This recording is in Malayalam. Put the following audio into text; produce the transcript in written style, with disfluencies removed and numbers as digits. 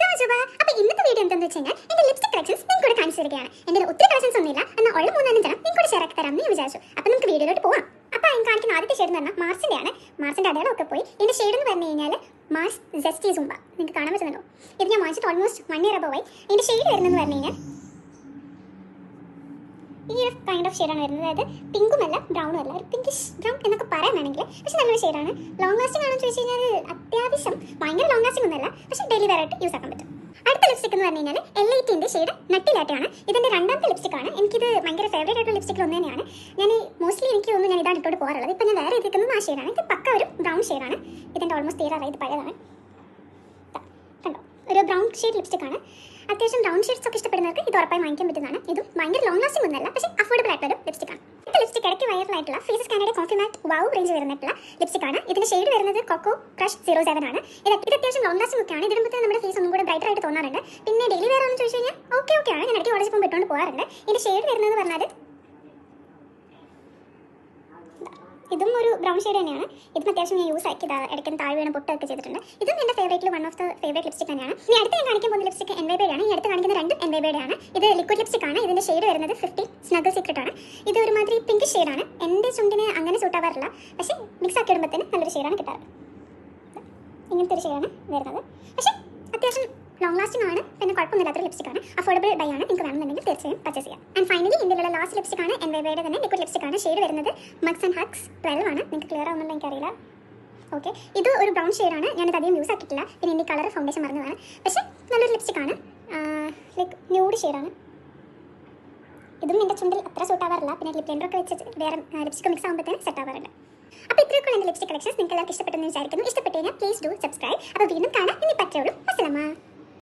അപ്പോൾ ഇന്നത്തെ വീഡിയോ എന്താണെന്ന് വെച്ച് കഴിഞ്ഞാൽ എൻ്റെ ലിപ്സ്റ്റിക് കളക്ഷൻസ് നിങ്ങൾക്ക് കാണിച്ചു തരികയാണ്. എൻ്റെ ഒത്തിരി കളക്ഷൻസ് ഒന്നുമില്ല, എന്നാൽ ഉള്ള 3-4 തരം നിങ്ങൾക്ക് ഷെയർ ആക്കി തരാമെന്ന് ഞാൻ വിചാരിച്ചു. അപ്പോൾ നമുക്ക് വീഡിയോയിലോട്ട് പോവാം. അപ്പോൾ ഞാൻ കാണിക്കുന്ന ആദ്യത്തെ ഷെയ്ഡ് എന്ന് പറഞ്ഞാൽ മാർസിൻ്റെയാണ്. മാർസിൻ്റെ അടയാളമൊക്കെ പോയി. എൻ്റെ ഷെയ്ഡ് എന്ന് പറഞ്ഞു കഴിഞ്ഞാൽ മാർസ് ജസ്റ്റി സുംബ. നിങ്ങൾക്ക് കാണാൻ പറ്റുന്നുണ്ടോ? ഇത് ഞാൻ വാങ്ങിച്ചിട്ട് ഓൾമോസ്റ്റ് 1 ഇയർ അബോവ് ആയി. എൻ്റെ ഷെയ്ഡ് വരുന്നതെന്ന് പറഞ്ഞു കഴിഞ്ഞാൽ ഈ ഒരു കൈൻഡ് ഓഫ് ഷെയ്ഡാണ് വരുന്നത്. അതായത് പിങ്കുമല്ല ബ്രൗണും അല്ല, ഒരു പിങ്കിഷ് ബ്രൗൺ എന്നൊക്കെ പറയാൻ വേണമെങ്കിൽ. പക്ഷേ നല്ലൊരു ഷെയ്ഡാണ്. ലോങ് ലാസ്റ്റിംഗ് ആണെന്ന് ചോദിച്ചു കഴിഞ്ഞാൽ അത്യാവശ്യം ഭയങ്കര ലോങ് ലാസ്റ്റിംഗ് ഒന്നുമല്ല, പക്ഷേ ഡെയിലി വെയർ ആയിട്ട് യൂസ് ആക്കാൻ പറ്റും. അടുത്ത ലിപ്സ്റ്റിക് എന്ന് പറഞ്ഞു കഴിഞ്ഞാൽ L18 ഷെയ്ഡ് നട്ടിലാറ്റാണ്. ഇതിൻ്റെ രണ്ടാമത്തെ ലിപ്സ്റ്റിക്കാണ്. എനിക്കിത് ഭയങ്കര ഫേവറേറ്റ് ആയിട്ടുള്ള ലിപ്സ്റ്റിക്കിൽ ഒന്ന് തന്നെയാണ്. ഞാൻ മോസ്റ്റ്ലി എനിക്ക് തോന്നുന്നു ഞാൻ ഇതാണ് ഇട്ടോട്ട് പോകാറുള്ളത്. ഇപ്പം ഞാൻ വേറെ ഇരിക്കുന്നത് ആ ഷെയ്ഡാണ്. ഇത് പക്ക ഒരു ബ്രൗൺ ഷെയ്ഡാണ്. ഇതിൻ്റെ ഓൾമോസ്റ്റ് തീരാറായി. ഇത് പഴയതാണ്. കണ്ടോ, ഒരു ബ്രൗൺ ഷെയ്ഡ് ലിപ്സ്റ്റിക്കാണ്. അത്യാവശ്യം ബ്രൗൺ ഷെയ്ഡ്സ് ഒക്കെ ഇഷ്ടപ്പെടുന്നവർക്ക് ഇത് ഉറപ്പായി വാങ്ങിക്കാൻ പറ്റുന്നതാണ്. ഇതും ഭയങ്കര ലോങ് ലാസ്റ്റിംഗ് ഒന്നല്ല, പക്ഷേ അഫോർഡബിൾ ആയിട്ടുള്ള ഒരു ലിപ്സ്റ്റിക്കാണ്. അടുത്ത ലിപ്സ്റ്റിക് ഇടയ്ക്ക് വൈറലായിട്ടുള്ള ഫേസ് സ്കാനയുടെ കോഫി മാറ്റ് വൗ റേഞ്ച് വരുന്നിട്ടുള്ള ലിപ്സ്റ്റിക്കാണ്. ഇതിൻ്റെ ഷെയ്ഡ് വരുന്നത് കൊക്കോ ക്രഷ് 07 ആണ്. ഇത് അത്യാവശ്യം ലോങ് ലാസ്റ്റിംഗ് ഒക്കെയാണ്. ഇതിനുമ്പോൾ നമ്മുടെ ഫേസ് ഒന്നും കൂടെ ബ്രൈറ്റർ ആയിട്ട് തോന്നാറുണ്ട്. പിന്നെ ഡെയിലി വെയർ ആണെന്ന് ചോദിച്ചു കഴിഞ്ഞാൽ ഓക്കെ ആണ്. ഞാൻ ഇടയ്ക്ക് കോളേജിൽ പോകുമ്പോൾ ഇട്ടുകൊണ്ട് പോകാറുണ്ട്. ഇതിൻ്റെ ഷെയ്ഡ് വരുന്നത് പറഞ്ഞാൽ ഇതും ഒരു ബ്രൗൺ ഷെയ്ഡ് തന്നെയാണ്. ഇതും അത്യാവശ്യം ഞാൻ യൂസ് ആക്കി ഇടയ്ക്ക് താഴെ വീണ് പൊട്ടൊക്കെ ചെയ്തിട്ടുണ്ട്. ഇതും എൻ്റെ ഫേവറേറ്റിൽ one of the favourite lipstick തന്നെയാണ്. ഇനി അടുത്ത് ഞാൻ കാണിക്കാൻ പോകുന്ന ലിപ്സ്റ്റിക് NYBയുടെ ആണ്. ഈ അടുത്ത് കാണിക്കുന്ന രണ്ടും NYBയുടെ ആണ്. ഇത് ലിക്വിഡ് ലിപ്സ്റ്റിക് ആണ്. ഇതിൻ്റെ ഷെയ്ഡ് വരുന്നത് 15 സ്നഗിൾ സീക്രട്ട് ആണ്. ഇത് ഒരുമാതിരി പിങ്ക് ഷെയ്ഡാണ്. എൻ്റെ ചുണ്ടിന് അങ്ങനെ സൂട്ട് ആവാറില്ല, പക്ഷേ മിക്സ് ആക്കി ഇടുമ്പോഴത്തേന് നല്ലൊരു ഷെയ്ഡാണ് കിട്ടാറ്. ഇങ്ങനത്തെ ഒരു ഷെയ്ഡാണ് വരുന്നത്. പക്ഷേ അത്യാവശ്യം ലോങ് ലാസ്റ്റിംഗ് ആണ്. പിന്നെ കുഴപ്പമൊന്നുമില്ലാത്തൊരു ലിപ്സ്റ്റിക്കാണ്. അഫോർഡബിൾ ബൈ ആണ്. നിങ്ങൾക്ക് വേണമെന്നുണ്ടെങ്കിൽ തീർച്ചയായും പർച്ചേസ് ചെയ്യാം. ആൻഡ് ഫൈനലി ഇന്ത്യയിലുള്ള ലാസ്റ്റ് ലിപ്സ്റ്റിക്കാണ് NYBയുടെ തന്നെ ലിക്വിഡ് ലിപ്സ്റ്റിക്കാണ്. ഷെയ്ഡ് വരുന്നത് മഗ്സ് ആൻഡ് ഹഗ്സ് 12 ആണ്. നിങ്ങൾക്ക് ക്ലിയർ ആവുന്നുണ്ടോ എനിക്കറിയില്ല. ഓക്കെ, ഇത് ഒരു ബ്രൗൺ ഷെയ്ഡാണ്. ഞാനിത് അധികം യൂസ് ആക്കിയിട്ടില്ല. പിന്നെ എൻ്റെ കളർ ഫൗണ്ടേഷൻ മറന്നതാണ്. പക്ഷേ നല്ലൊരു ലിപ്സ്റ്റിക്കാണ്. ലൈക്ക് ന്യൂഡ് ഷെയ്ഡാണ്. ഇതും എൻ്റെ ചുണ്ടിൽ അത്ര സൂട്ട് ആവാറില്ല. പിന്നെ ലിപ് ലൈനറൊക്കെ വെച്ച് വേറെ ലിപ്സ്റ്റിക്ക് മിക്സ് ആകുമ്പോഴത്തേന് സെറ്റ് ആവാറുണ്ട്. അപ്പോൾ ഇത്രയൊക്കെ എൻ്റെ ലിപ്സ്റ്റിക് കളക്ഷൻസ് നിങ്ങൾക്ക് എല്ലാവർക്കും ഇഷ്ടപ്പെട്ടെന്ന് വിചാരിക്കുന്നു. ഇഷ്ടപ്പെട്ടു കഴിഞ്ഞാൽ പ്ലീസ് ഡു സബ്സ്ക്രൈബ്. അപ്പോൾ വീണ്ടും കാണാം. ഇനി പറ്റുള്ളൂ. അസ്സലാമ.